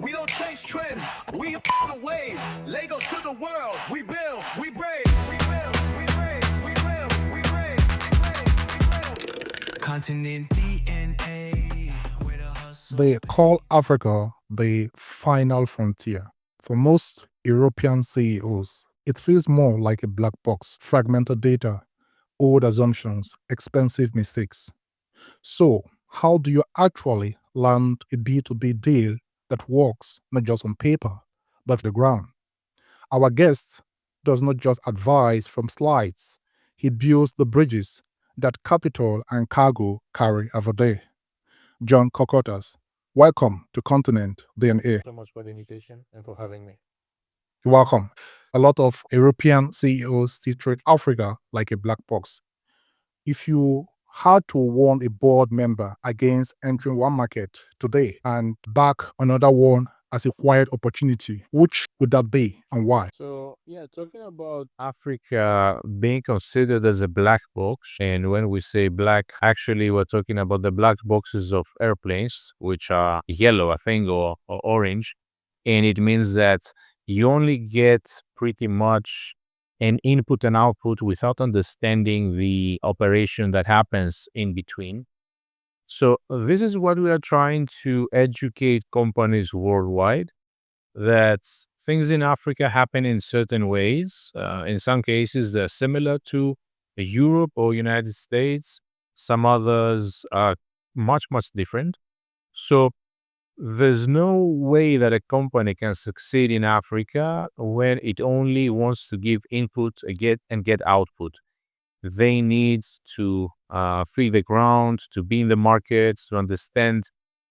We don't chase trends. We on the wave. Legos to the world. We build. We brave. We build. We brave. We build. We brave. We build. Continent DNA. They call Africa the final frontier. For most European CEOs, it feels more like a black box, fragmented data, old assumptions, expensive mistakes. So, how do you actually land a B2B deal that works not just on paper, but on the ground? Our guest does not just advise from slides, he builds the bridges that capital and cargo carry every day. John Kourkoutas, welcome to Continent DNA. So much for the invitation and for having me. You're welcome. A lot of European CEOs still treat Africa like a black box. If you had to warn a board member against entering one market today and back another one as a quiet opportunity, which would that be and why? So, yeah, talking about Africa being considered as a black box, and when we say black, actually, we're talking about the black boxes of airplanes, which are yellow, I think, or orange. And it means that you only get pretty much an input and output without understanding the operation that happens in between. So, this is what we are trying to educate companies worldwide, that things in Africa happen in certain ways. In some cases, they're similar to Europe or United States. Some others are much, much different. So there's no way that a company can succeed in Africa when it only wants to give input and get output. They need to feel the ground, to be in the markets, to understand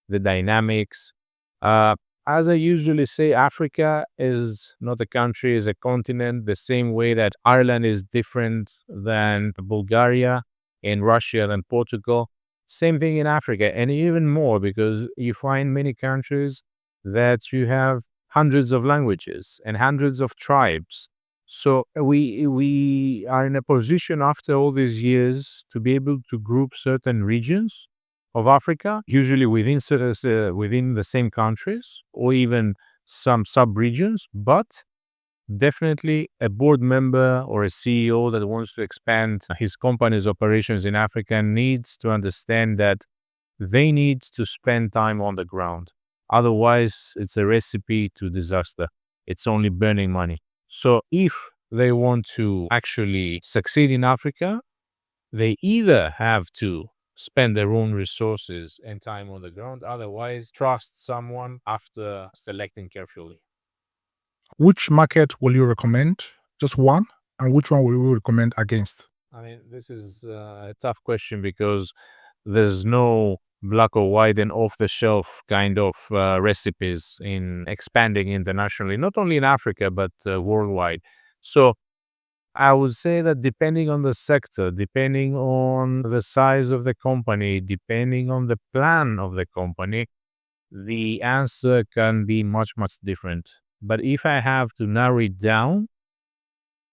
the dynamics. Uh, as I usually say, Africa is not a country, is a continent, the same way that Ireland is different than Bulgaria and Russia and Portugal. Same thing in Africa, and even more because you find many countries that you have hundreds of languages and hundreds of tribes. So we are in a position after all these years to be able to group certain regions of Africa, usually within the same countries or even some sub-regions, but definitely a board member or a CEO that wants to expand his company's operations in Africa needs to understand that they need to spend time on the ground. Otherwise, it's a recipe to disaster. It's only burning money. So if they want to actually succeed in Africa, they either have to spend their own resources and time on the ground, otherwise trust someone after selecting carefully. Which market will you recommend? Just one? And which one will you recommend against? I mean, this is a tough question because there's no black or white and off the shelf kind of recipes in expanding internationally, not only in Africa, but worldwide. So I would say that depending on the sector, depending on the size of the company, depending on the plan of the company, the answer can be much, much different. But if I have to narrow it down,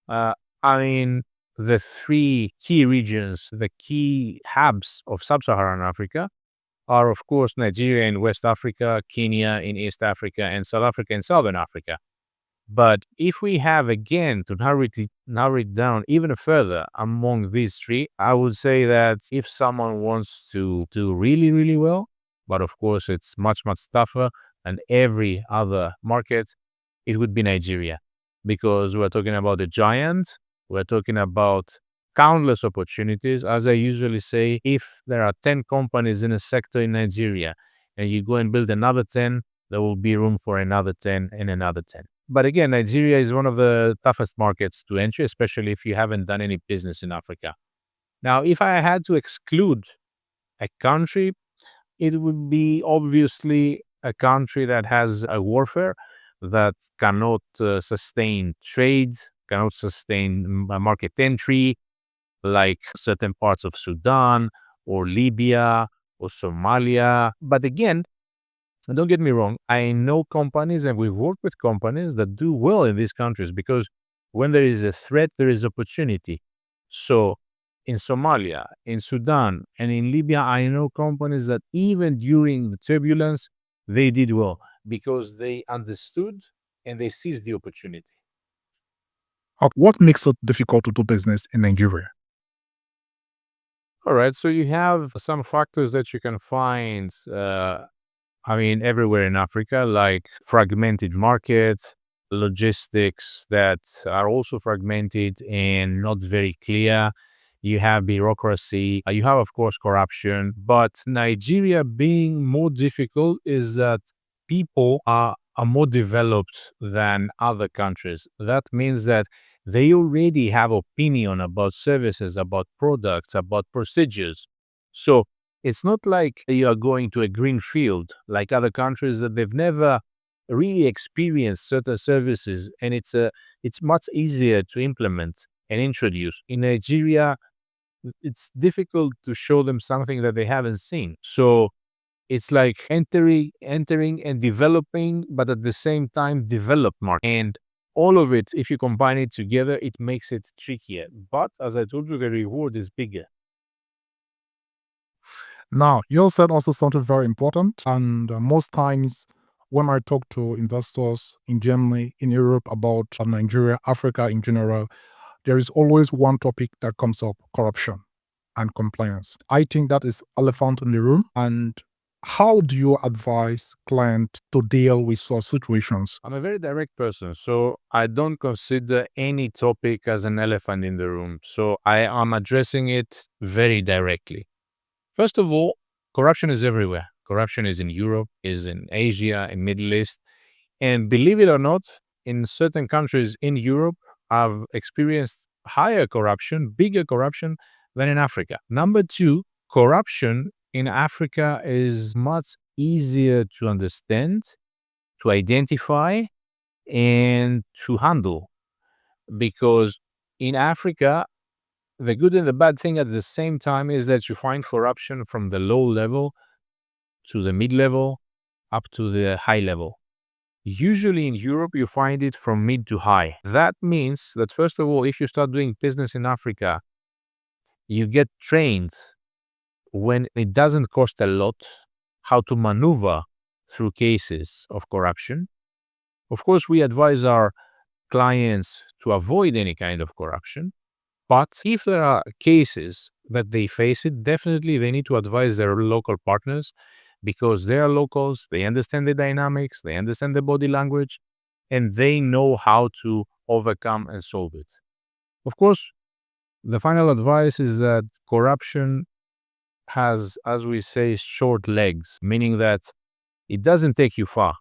uh, I mean, the three key regions, the key hubs of sub-Saharan Africa are, of course, Nigeria in West Africa, Kenya in East Africa, and South Africa in Southern Africa. But if we have again to narrow it down even further among these three, I would say that if someone wants to do really, really well, but of course it's much, much tougher than every other market, it would be Nigeria. Because we're talking about a giant, we're talking about countless opportunities. As I usually say, if there are 10 companies in a sector in Nigeria and you go and build another 10, there will be room for another 10 and another 10. But again, Nigeria is one of the toughest markets to enter, especially if you haven't done any business in Africa. Now, if I had to exclude a country, it would be obviously a country that has a warfare that cannot sustain trade, cannot sustain market entry, like certain parts of Sudan or Libya or Somalia. But again, and don't get me wrong, I know companies and we've worked with companies that do well in these countries because when there is a threat, there is opportunity. So in Somalia, in Sudan, and in Libya, I know companies that even during the turbulence, they did well because they understood and they seized the opportunity. What makes it difficult to do business in Nigeria? All right, so you have some factors that you can find, everywhere in Africa, like fragmented markets, logistics that are also fragmented and not very clear. You have bureaucracy, you have, of course, corruption. But Nigeria being more difficult is that people are more developed than other countries. That means that they already have opinion about services, about products, about procedures. So it's not like you are going to a green field like other countries that they've never really experienced certain services, and it's much easier to implement and introduce. In Nigeria, it's difficult to show them something that they haven't seen. So it's like entering and developing, but at the same time develop market. And all of it, if you combine it together, it makes it trickier. But as I told you, the reward is bigger. Now, you said also something very important, and most times when I talk to investors in Germany, in Europe about Nigeria, Africa in general, there is always one topic that comes up: corruption and compliance. I think that is elephant in the room. And how do you advise clients to deal with such situations? I'm a very direct person, so I don't consider any topic as an elephant in the room. So I am addressing it very directly. First of all, corruption is everywhere. Corruption is in Europe, is in Asia, in Middle East. And believe it or not, in certain countries in Europe, I've experienced higher corruption, bigger corruption than in Africa. Number two, corruption in Africa is much easier to understand, to identify, and to handle. Because in Africa, the good and the bad thing at the same time is that you find corruption from the low level to the mid level up to the high level. Usually in Europe, you find it from mid to high. That means that, first of all, if you start doing business in Africa, you get trained when it doesn't cost a lot how to maneuver through cases of corruption. Of course, we advise our clients to avoid any kind of corruption. But if there are cases that they face it, definitely they need to advise their local partners because they are locals, they understand the dynamics, they understand the body language, and they know how to overcome and solve it. Of course, the final advice is that corruption has, as we say, short legs, meaning that it doesn't take you far.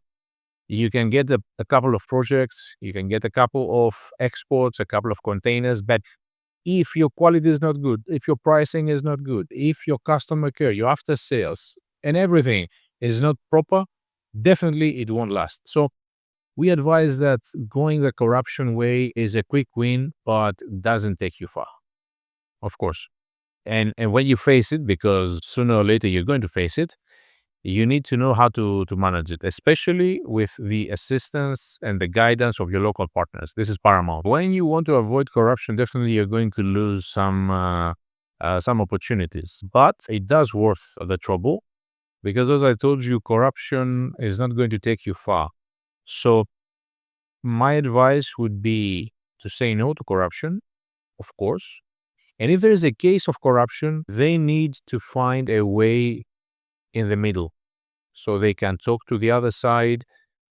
You can get a couple of projects, you can get a couple of exports, a couple of containers, but if your quality is not good, if your pricing is not good, if your customer care, your after sales, and everything is not proper, definitely it won't last. So we advise that going the corruption way is a quick win, but doesn't take you far, of course. And when you face it, because sooner or later you're going to face it, you need to know how to manage it, especially with the assistance and the guidance of your local partners. This is paramount. When you want to avoid corruption, definitely you're going to lose some opportunities, but it does worth the trouble because, as I told you, corruption is not going to take you far. So my advice would be to say no to corruption, of course. And if there is a case of corruption, they need to find a way in the middle. So they can talk to the other side.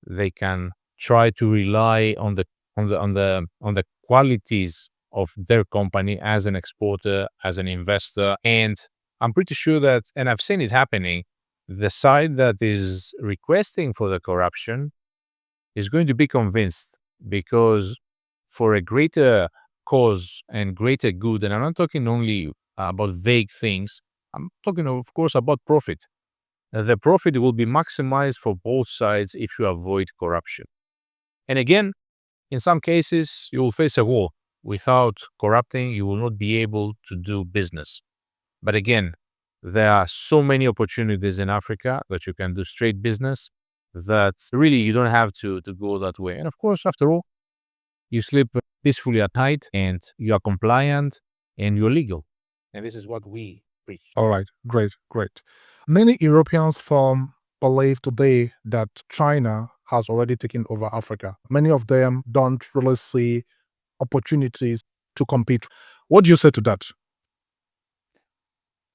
They can try to rely on the qualities of their company as an exporter, as an investor. And I'm pretty sure that, and I've seen it happening, the side that is requesting for the corruption is going to be convinced because for a greater cause and greater good, and I'm not talking only about vague things, I'm talking, of course, about profit. The profit will be maximized for both sides if you avoid corruption. And again, in some cases, you will face a wall. Without corrupting, you will not be able to do business. But again, there are so many opportunities in Africa that you can do straight business that really you don't have to go that way. And of course, after all, you sleep peacefully at night and you are compliant and you're legal. And this is what we preach. All right, great, great. Many Europeans form believe today that China has already taken over Africa. Many of them don't really see opportunities to compete. What do you say to that?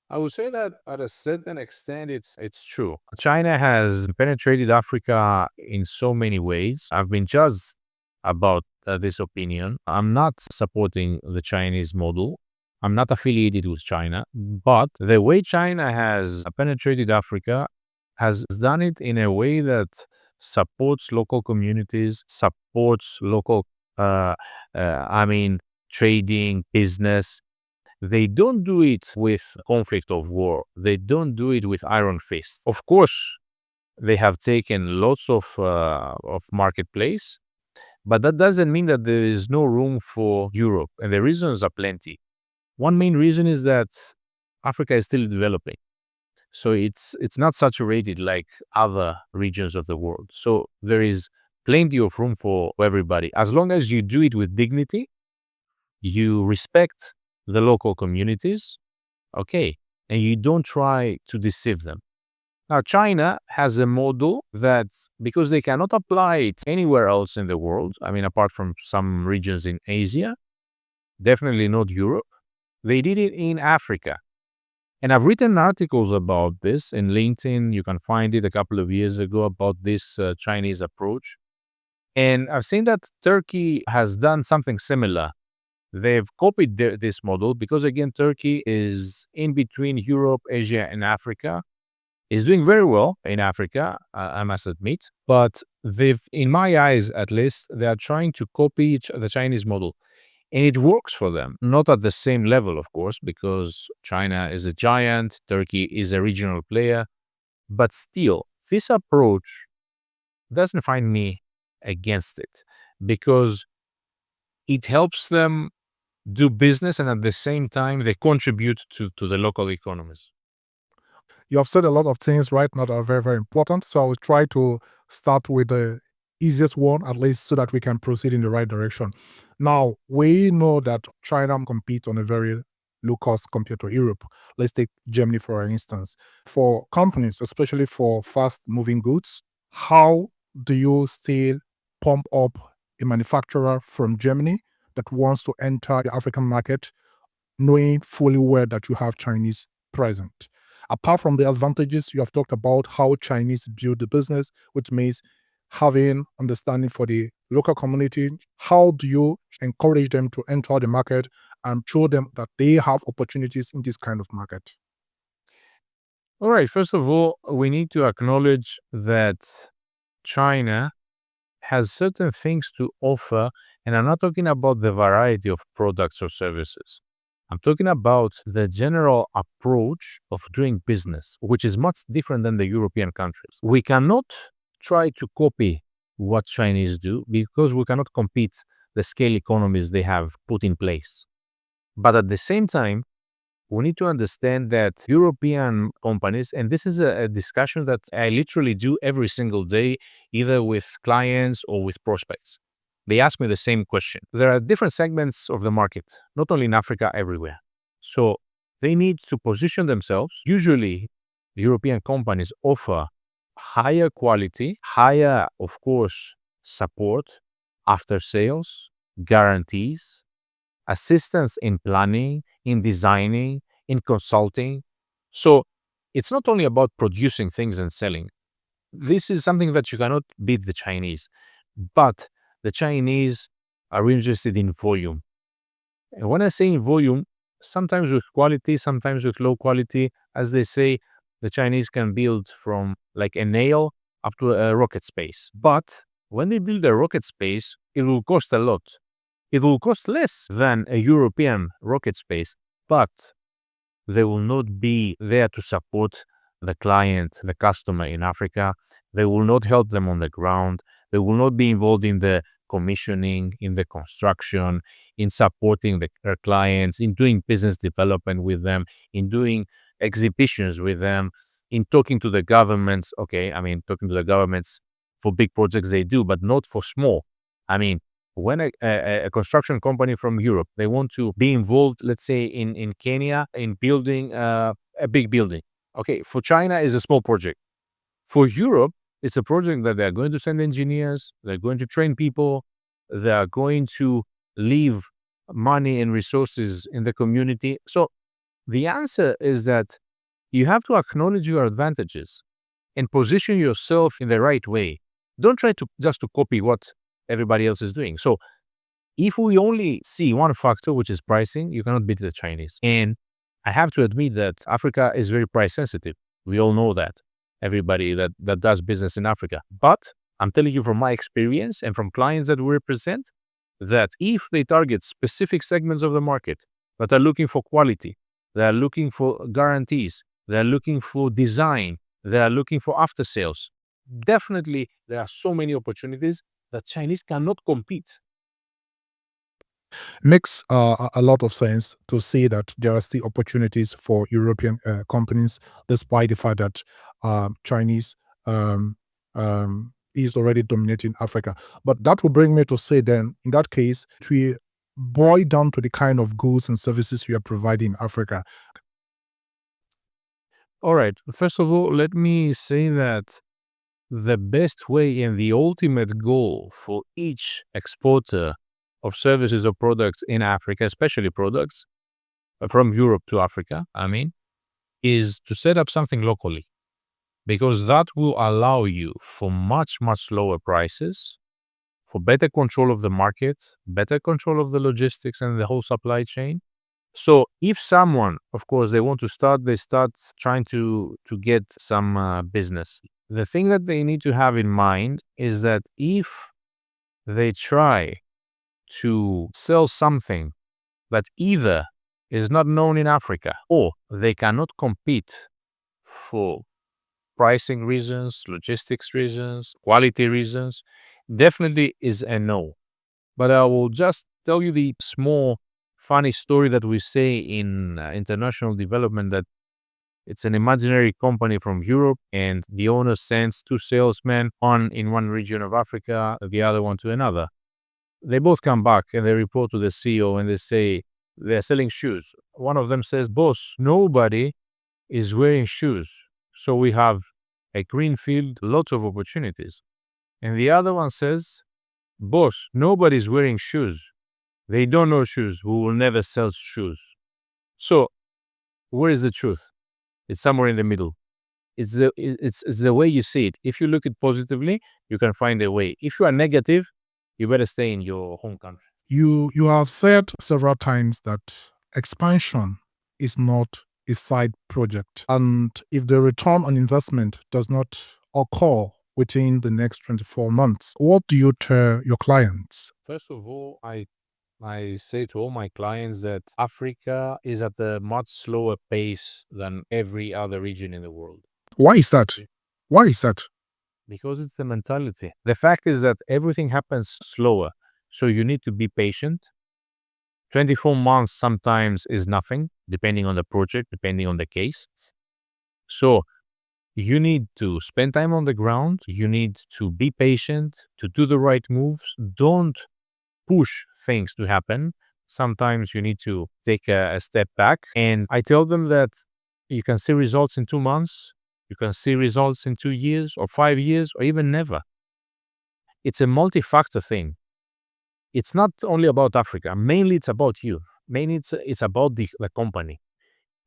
I would say that at a certain extent, it's true. China has penetrated Africa in so many ways. I've been judged about this opinion. I'm not supporting the Chinese model. I'm not affiliated with China, but the way China has penetrated Africa has done it in a way that supports local communities, supports local, uh, I mean, trading, business. They don't do it with conflict of war. They don't do it with iron fist. Of course, they have taken lots of marketplace, but that doesn't mean that there is no room for Europe, and the reasons are plenty. One main reason is that Africa is still developing, so it's not saturated like other regions of the world. So there is plenty of room for everybody as long as you do it with dignity, you respect the local communities, okay, and you don't try to deceive them. Now, China has a model that, because they cannot apply it anywhere else in the world, I mean, apart from some regions in Asia, definitely not Europe, they did it in Africa. And I've written articles about this in LinkedIn. You can find it a couple of years ago about this Chinese approach. And I've seen that Turkey has done something similar. They've copied this model because, again, Turkey is in between Europe, Asia, and Africa. Is doing very well in Africa, I must admit. But they've, in my eyes at least, they are trying to copy the Chinese model. And it works for them. Not at the same level, of course, because China is a giant, Turkey is a regional player. But still, this approach doesn't find me against it because it helps them do business and at the same time they contribute to the local economies. You have said a lot of things right now that are very, very important. So I will try to start with the easiest one, at least so that we can proceed in the right direction. Now, we know that China competes on a very low cost compared to Europe. Let's take Germany, for instance. For companies, especially for fast moving goods, how do you still pump up a manufacturer from Germany that wants to enter the African market knowing fully well that you have Chinese present? Apart from the advantages, you have talked about how Chinese build the business, which means having understanding for the local community. How do you encourage them to enter the market and show them that they have opportunities in this kind of market? All right, first of all, we need to acknowledge that China has certain things to offer, and I'm not talking about the variety of products or services. I'm talking about the general approach of doing business, which is much different than the European countries. We cannot try to copy what Chinese do because we cannot compete the scale economies they have put in place. But at the same time, we need to understand that European companies, and this is a discussion that I literally do every single day, either with clients or with prospects. They ask me the same question. There are different segments of the market, not only in Africa, everywhere. So they need to position themselves. Usually, European companies offer higher quality, higher, of course, support, after sales, guarantees, assistance in planning, in designing, in consulting. So it's not only about producing things and selling. This is something that you cannot beat the Chinese. But the Chinese are interested in volume. And when I say in volume, sometimes with quality, sometimes with low quality, as they say, the Chinese can build from like a nail up to a rocket space. But when they build a rocket space, it will cost a lot. It will cost less than a European rocket space, but they will not be there to support the client, the customer in Africa. They will not help them on the ground. They will not be involved in the commissioning, in the construction, in supporting their clients, in doing business development with them, in doing exhibitions with them, in talking to the governments. Okay, I mean, talking to the governments for big projects they do, but not for small. I mean, when a construction company from Europe, they want to be involved, let's say in Kenya, in building a big building. Okay, for China is a small project. For Europe, it's a project that they're going to send engineers, they're going to train people, they're going to leave money and resources in the community. So the answer is that you have to acknowledge your advantages and position yourself in the right way. Don't try to just to copy what everybody else is doing. So if we only see one factor, which is pricing, you cannot beat the Chinese. And I have to admit that Africa is very price sensitive. We all know that. Everybody that does business in Africa. But I'm telling you from my experience and from clients that we represent, that if they target specific segments of the market that are looking for quality, they are looking for guarantees, they are looking for design, they are looking for after sales, definitely there are so many opportunities that Chinese cannot compete. Makes a lot of sense to see that there are still opportunities for European companies, despite the fact that Chinese is already dominating Africa. But that will bring me to say then, in that case, we boil down to the kind of goods and services we are providing in Africa. All right. First of all, let me say that the best way and the ultimate goal for each exporter of services or products in Africa, especially products from Europe to Africa, is to set up something locally, because that will allow you for much, much lower prices, for better control of the market, better control of the logistics and the whole supply chain. So if someone, of course, they want to start, they start trying to get some business. The thing that they need to have in mind is that if they try to sell something that either is not known in Africa or they cannot compete for pricing reasons, logistics reasons, quality reasons, definitely is a no. But I will just tell you the small funny story that we say in international development, that it's an imaginary company from Europe and the owner sends two salesmen, one in one region of Africa, the other one to another. They both come back and they report to the CEO and they say they're selling shoes. One of them says, "Boss, nobody is wearing shoes. So we have a green field, lots of opportunities." And the other one says, "Boss, nobody's wearing shoes. They don't know shoes. We will never sell shoes." So where is the truth? It's somewhere in the middle. It's the way you see it. If you look at positively, you can find a way. If you are negative, you better stay in your home country. You have said several times that expansion is not a side project. And if the return on investment does not occur within the next 24 months, what do you tell your clients? First of all, I say to all my clients that Africa is at a much slower pace than every other region in the world. Why is that? Why is that? Because it's the mentality. The fact is that everything happens slower. So you need to be patient. 24 months sometimes is nothing, depending on the project, depending on the case. So you need to spend time on the ground. You need to be patient, to do the right moves. Don't push things to happen. Sometimes you need to take a step back. And I tell them that you can see results in 2 months. You can see results in 2 years or 5 years or even never. It's a multi-factor thing. It's not only about Africa. Mainly it's about you. Mainly it's about the company.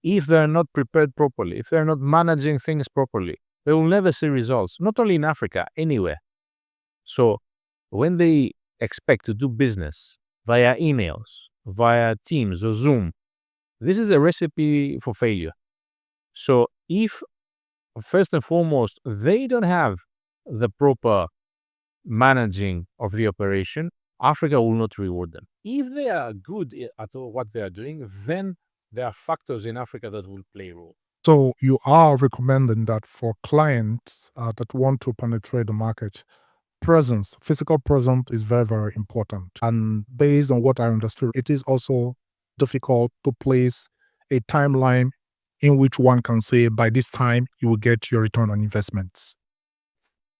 If they're not prepared properly, if they're not managing things properly, they will never see results, not only in Africa, anywhere. So when they expect to do business via emails, via Teams or Zoom, this is a recipe for failure. So if, first and foremost, they don't have the proper managing of the operation, Africa will not reward them. If they are good at what they are doing, then there are factors in Africa that will play a role. So you are recommending that for clients that want to penetrate the market, presence, physical presence is very, very important. And based on what I understood, it is also difficult to place a timeline in which one can say by this time you will get your return on investments.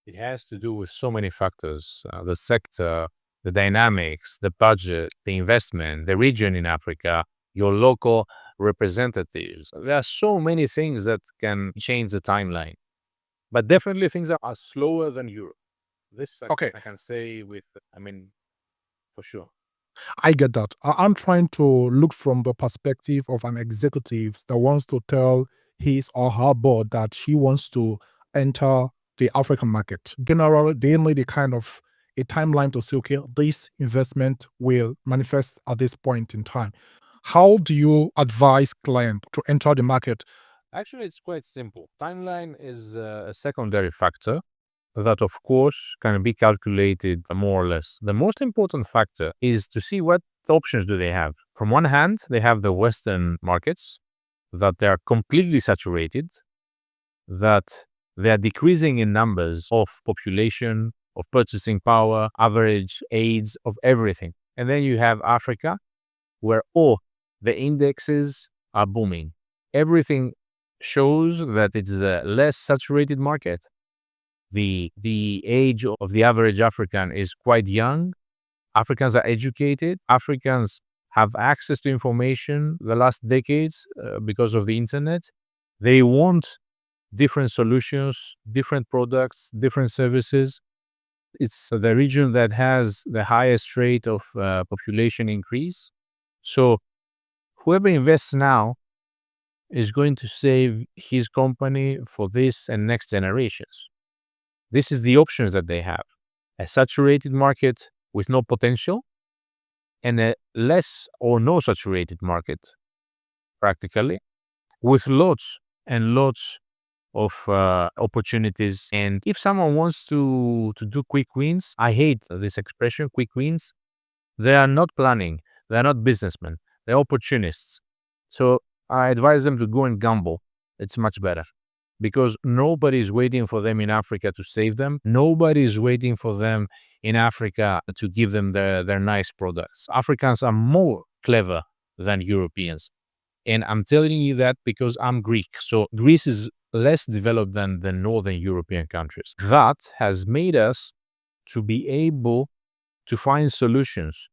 It has to do with so many factors, the sector, the dynamics, the budget, the investment, the region in Africa, your local representatives. There are so many things that can change the timeline. But definitely things are slower than Europe. This Okay. I can say with, for sure. I get that. I'm trying to look from the perspective of an executive that wants to tell his or her board that she wants to enter the African market. Generally, they need a kind of a timeline to say, okay, this investment will manifest at this point in time. How do you advise client to enter the market? Actually, it's quite simple. Timeline is a secondary factor that, of course, can be calculated more or less. The most important factor is to see what options do they have. From one hand, they have the Western markets that they are completely saturated, that they are decreasing in numbers of population, of purchasing power, average age, of everything. And then you have Africa, where the indexes are booming. Everything shows that it's a less saturated market. The age of the average African is quite young. Africans are educated. Africans have access to information the last decades because of the internet. They want different solutions, different products, different services. It's the region that has the highest rate of population increase. So whoever invests now is going to save his company for this and next generations. This is the options that they have. A saturated market with no potential and a less or no saturated market, practically, with lots and lots of opportunities. And if someone wants to do quick wins, I hate this expression, quick wins. They are not planning. They are not businessmen. They're opportunists. So I advise them to go and gamble. It's much better because nobody is waiting for them in Africa to save them. Nobody is waiting for them in Africa to give them their nice products. Africans are more clever than Europeans. And I'm telling you that because I'm Greek. So Greece is less developed than the northern European countries. That has made us to be able to find solutions,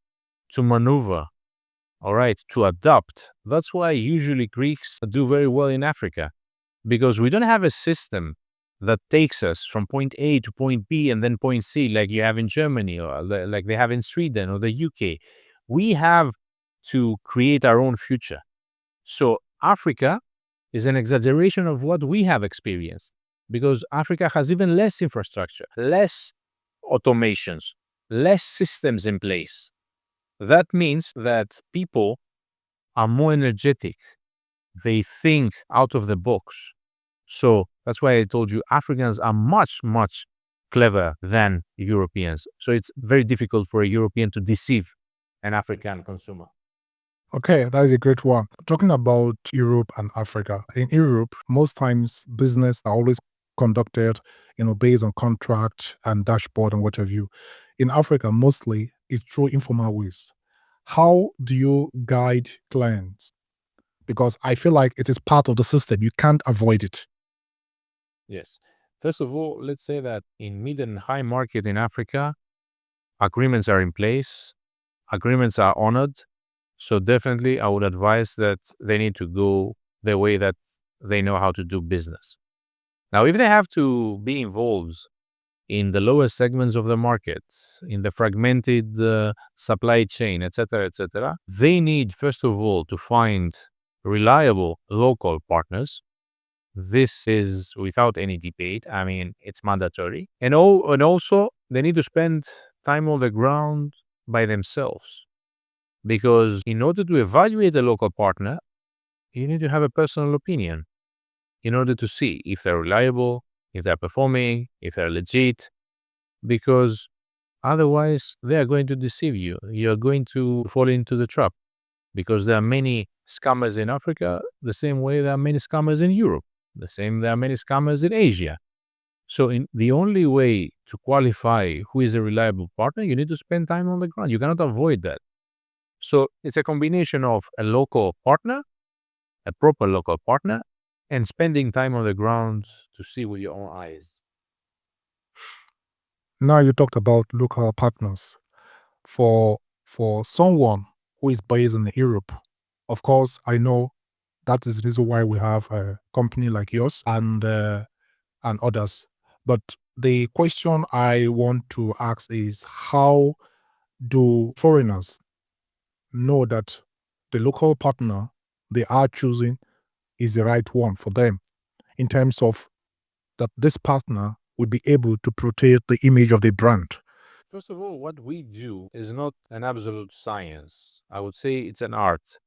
to maneuver, all right, to adapt. That's why usually Greeks do very well in Africa, because we don't have a system that takes us from point A to point B and then point C like you have in Germany or like they have in Sweden or the UK. We have to create our own future. So Africa is an exaggeration of what we have experienced because Africa has even less infrastructure, less automations, less systems in place. That means that people are more energetic. They think out of the box. So that's why I told you Africans are much, much clever than Europeans. So it's very difficult for a European to deceive an African consumer. Okay, that is a great one. Talking about Europe and Africa. In Europe, most times business are always conducted, based on contract and dashboard and what have you. In Africa, mostly it's through informal ways. How do you guide clients? Because I feel like it is part of the system. You can't avoid it. Yes. First of all, let's say that in mid and high market in Africa, agreements are in place, agreements are honored. So definitely I would advise that they need to go the way that they know how to do business. Now, if they have to be involved in the lower segments of the market, in the fragmented supply chain, etc., they need, first of all, to find reliable local partners. This is without any debate. I mean, it's mandatory. And also, they need to spend time on the ground by themselves. Because in order to evaluate a local partner, you need to have a personal opinion in order to see if they're reliable, if they're performing, if they're legit. Because otherwise, they are going to deceive you. You're going to fall into the trap. Because there are many scammers in Africa, the same way there are many scammers in Europe. There are many scammers in Asia. So the only way to qualify who is a reliable partner, you need to spend time on the ground. You cannot avoid that. So it's a combination of a local partner, a proper local partner, and spending time on the ground to see with your own eyes. Now you talked about local partners. For someone who is based in Europe, of course, I know that is the reason why we have a company like yours and others. But the question I want to ask is, how do foreigners know that the local partner they are choosing is the right one for them, in terms of that this partner would be able to protect the image of the brand? First of all, what we do is not an absolute science. I would say it's an art.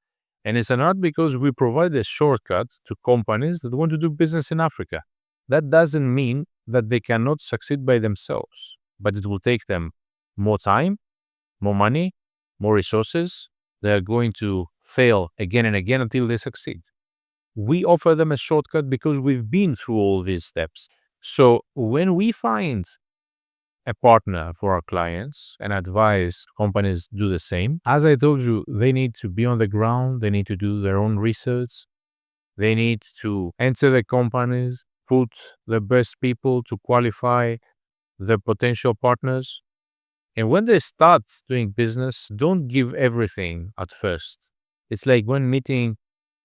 And it's an art because we provide a shortcut to companies that want to do business in Africa. That doesn't mean that they cannot succeed by themselves, but it will take them more time, more money, more resources. They are going to fail again and again until they succeed. We offer them a shortcut because we've been through all these steps. So when we find a partner for our clients and advise companies do the same, as I told you, they need to be on the ground, they need to do their own research, they need to enter the companies, put the best people to qualify the potential partners. And when they start doing business, don't give everything at first. It's like when meeting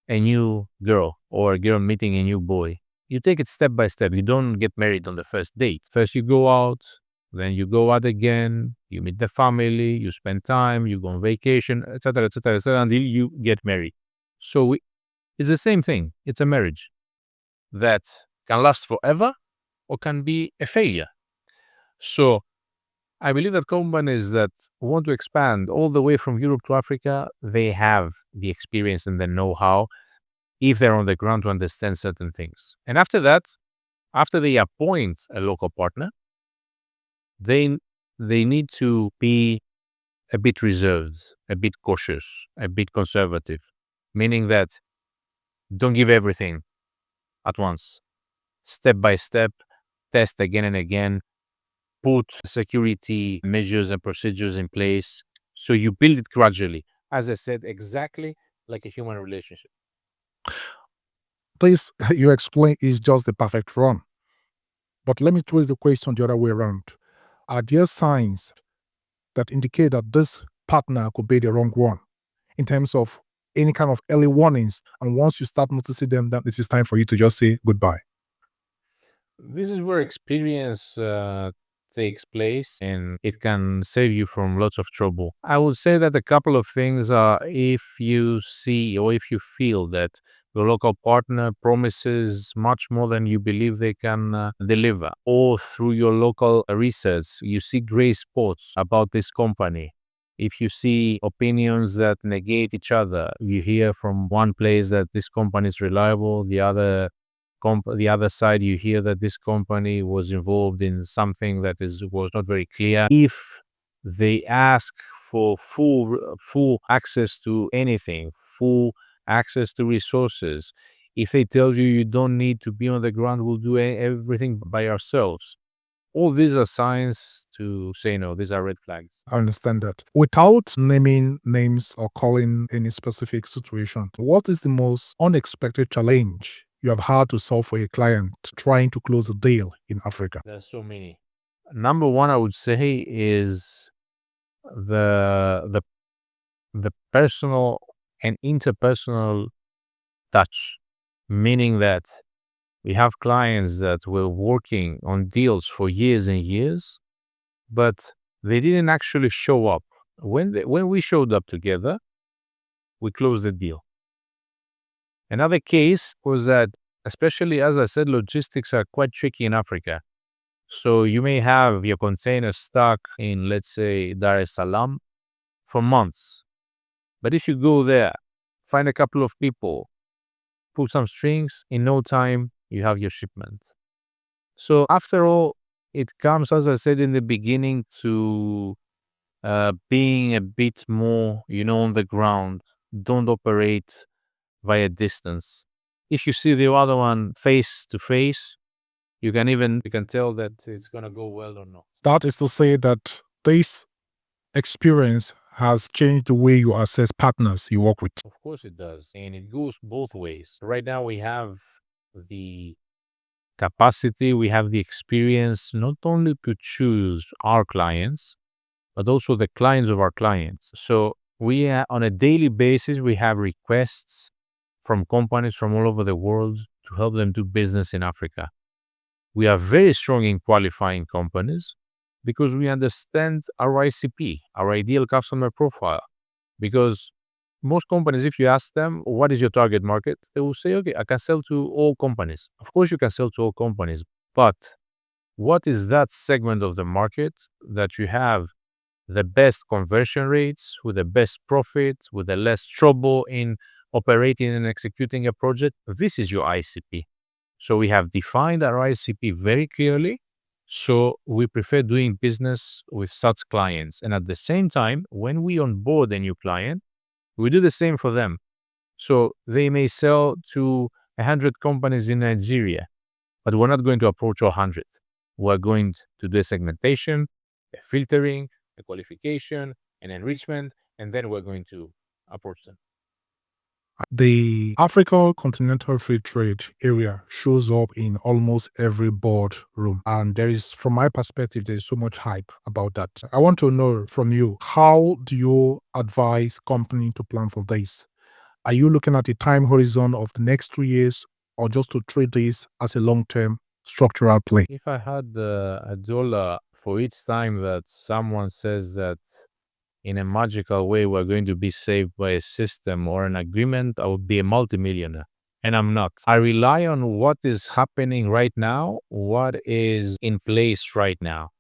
a new girl or a girl meeting a new boy. You take it step by step. You don't get married on the first date. First you go out, then you go out again, you meet the family, you spend time, you go on vacation, etc., etc., etc., until you get married. So it's the same thing. It's a marriage that can last forever or can be a failure. So I believe that companies that want to expand all the way from Europe to Africa, they have the experience and the know-how if they're on the ground to understand certain things. And after that, after they appoint a local partner, they need to be a bit reserved, a bit cautious, a bit conservative, meaning that don't give everything at once. Step by step, test again and again, put security measures and procedures in place. So you build it gradually. As I said, exactly like a human relationship. This you explain is just the perfect run. But let me twist the question the other way around. Are there signs that indicate that this partner could be the wrong one, in terms of any kind of early warnings? And once you start noticing them, that it is time for you to just say goodbye. This is where experience takes place and it can save you from lots of trouble. I would say that a couple of things are if you see or if you feel that the local partner promises much more than you believe they can deliver, or through your local research, you see gray spots about this company. If you see opinions that negate each other, you hear from one place that this company is reliable, the other side you hear that this company was involved in something that was not very clear. If they ask for full access to anything, full access to resources, if they tell you you don't need to be on the ground, we'll do everything by ourselves, all these are signs to say no. These are red flags. I understand that. Without naming names or calling any specific situation, what is the most unexpected challenge you have had to solve for a client trying to close a deal in Africa? There's so many. Number one, I would say, is the the the personal and interpersonal touch, meaning that we have clients that were working on deals for years and years, but they didn't actually show up. When we showed up together, we closed the deal. Another case was that, especially as I said, logistics are quite tricky in Africa. So you may have your container stuck in, let's say, Dar es Salaam for months. But if you go there, find a couple of people, pull some strings, in no time, you have your shipment. So after all, it comes, as I said in the beginning, to being a bit more, on the ground. Don't operate via distance. If you see the other one face to face, you can tell that it's gonna go well or not. That is to say that this experience has changed the way you assess partners you work with. Of course it does. And it goes both ways. Right now we have the capacity, we have the experience not only to choose our clients, but also the clients of our clients. So on a daily basis, we have requests from companies from all over the world to help them do business in Africa. We are very strong in qualifying companies because we understand our ICP, our ideal customer profile. Because most companies, if you ask them, what is your target market? They will say, okay, I can sell to all companies. Of course, you can sell to all companies, but what is that segment of the market that you have the best conversion rates, with the best profit, with the less trouble in operating and executing a project? This is your ICP. So we have defined our ICP very clearly. So we prefer doing business with such clients. And at the same time, when we onboard a new client, we do the same for them. So they may sell to 100 companies in Nigeria, but we're not going to approach 100. We're going to do a segmentation, a filtering, a qualification, an enrichment, and then we're going to approach them. The Africa Continental Free Trade area shows up in almost every boardroom. And there is, from my perspective, there's so much hype about that. I want to know from you, how do you advise company to plan for this? Are you looking at a time horizon of the next 2 years, or just to treat this as a long-term structural play? If I had a dollar for each time that someone says that in a magical way we're going to be saved by a system or an agreement, I would be a multimillionaire. And I'm not. I rely on what is happening right now, what is in place right now.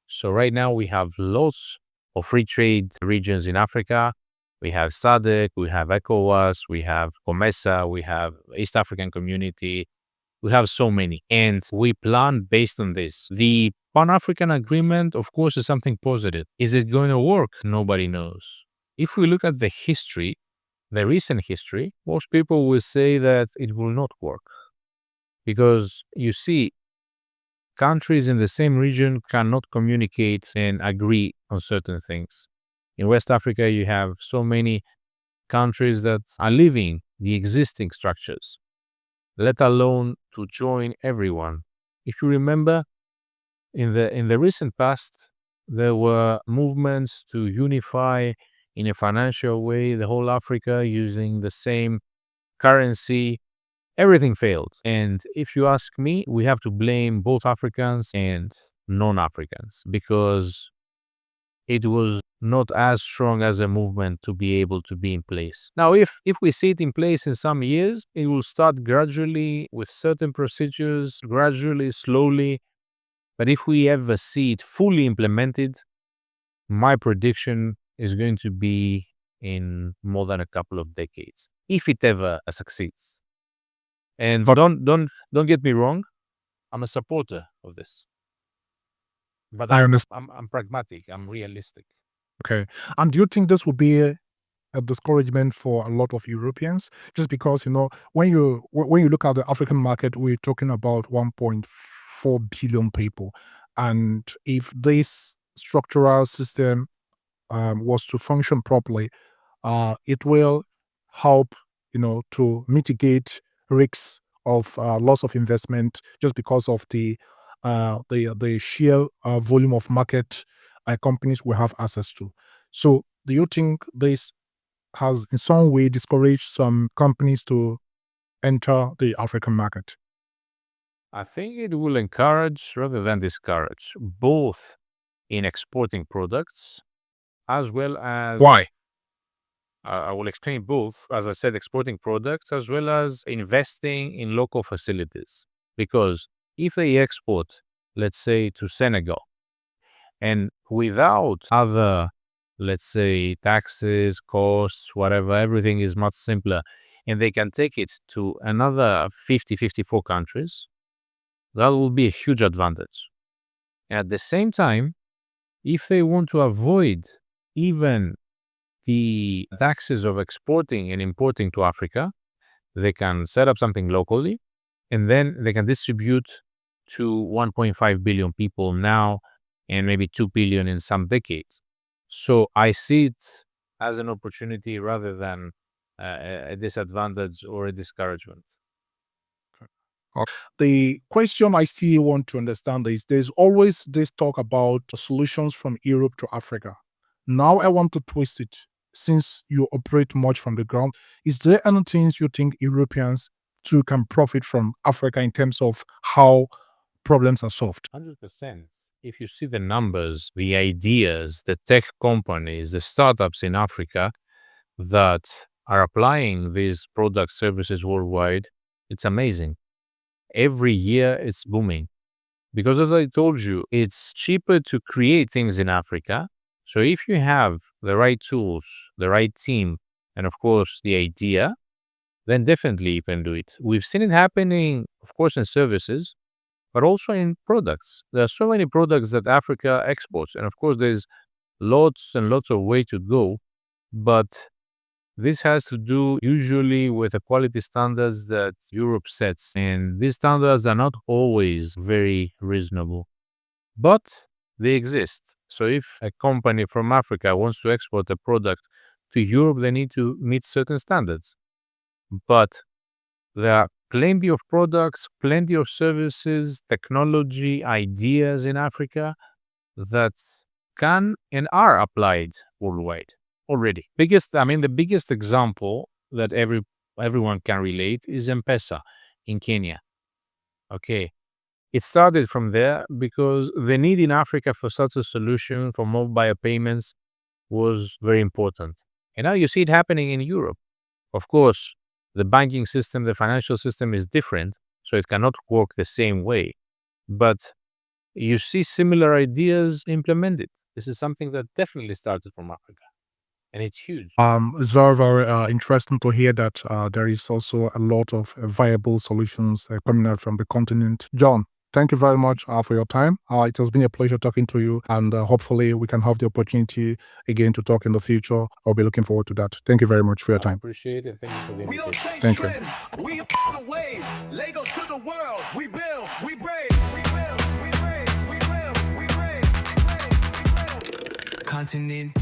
So right now we have lots of free trade regions in Africa. We have SADC, we have ECOWAS, we have COMESA, we have East African Community. We have so many, and we plan based on this. The Pan-African Agreement, of course, is something positive. Is it going to work? Nobody knows. If we look at the history, the recent history, most people will say that it will not work. Because you see, countries in the same region cannot communicate and agree on certain things. In West Africa, you have so many countries that are leaving the existing structures, let alone to join everyone. If you remember, in the recent past, there were movements to unify in a financial way the whole Africa using the same currency. Everything failed. And if you ask me, we have to blame both Africans and non-Africans, because it was not as strong as a movement to be able to be in place. Now, if we see it in place in some years, it will start gradually with certain procedures, gradually, slowly. But if we ever see it fully implemented, my prediction is going to be in more than a couple of decades, if it ever succeeds. And don't get me wrong, I'm a supporter of this. But I understand. I'm pragmatic, I'm realistic. Okay. And do you think this would be a discouragement for a lot of Europeans? Just because, when you look at the African market, we're talking about 1.4 billion people. And if this structural system was to function properly, it will help, to mitigate risks of loss of investment, just because of the sheer volume of market companies will have access to. So, do you think this has in some way discouraged some companies to enter the African market? I think it will encourage rather than discourage, both in exporting products as well as. Why? I will explain both. As I said, exporting products as well as investing in local facilities. Because if they export, let's say, to Senegal, and without other, let's say, taxes, costs, whatever, everything is much simpler, and they can take it to another 50, 54 countries, that will be a huge advantage. And at the same time, if they want to avoid even the taxes of exporting and importing to Africa, they can set up something locally, and then they can distribute to 1.5 billion people now and maybe 2 billion in some decades. So I see it as an opportunity rather than a disadvantage or a discouragement. The question I still want to understand is, there's always this talk about solutions from Europe to Africa. Now I want to twist it. Since you operate much from the ground, is there anything you think Europeans too can profit from Africa in terms of how problems are solved. 100%. If you see the numbers, the ideas, the tech companies, the startups in Africa that are applying these product services worldwide, it's amazing. Every year it's booming. Because as I told you, it's cheaper to create things in Africa. So if you have the right tools, the right team, and of course the idea, then definitely you can do it. We've seen it happening, of course, in services, but also in products. There are so many products that Africa exports. And of course, there's lots and lots of way to go. But this has to do usually with the quality standards that Europe sets. And these standards are not always very reasonable, but they exist. So if a company from Africa wants to export a product to Europe, they need to meet certain standards. But there are plenty of products, plenty of services, technology, ideas in Africa that can and are applied worldwide already. The biggest example that everyone can relate is M-Pesa in Kenya. Okay. It started from there because the need in Africa for such a solution for mobile payments was very important. And now you see it happening in Europe. Of course, the banking system, the financial system is different, so it cannot work the same way. But you see similar ideas implemented. This is something that definitely started from Africa, and it's huge. It's very, very interesting to hear that there is also a lot of viable solutions coming out from the continent. John, thank you very much for your time. It has been a pleasure talking to you, and hopefully we can have the opportunity again to talk in the future. I'll be looking forward to that. Thank you very much for your I time. appreciate it. Thank you for the We don't invitation. chase Thank you. trends. We on the wave. Lagos to the world. We build. We brave. We build. We brave. We build. We brave. We brave. We brave. Continent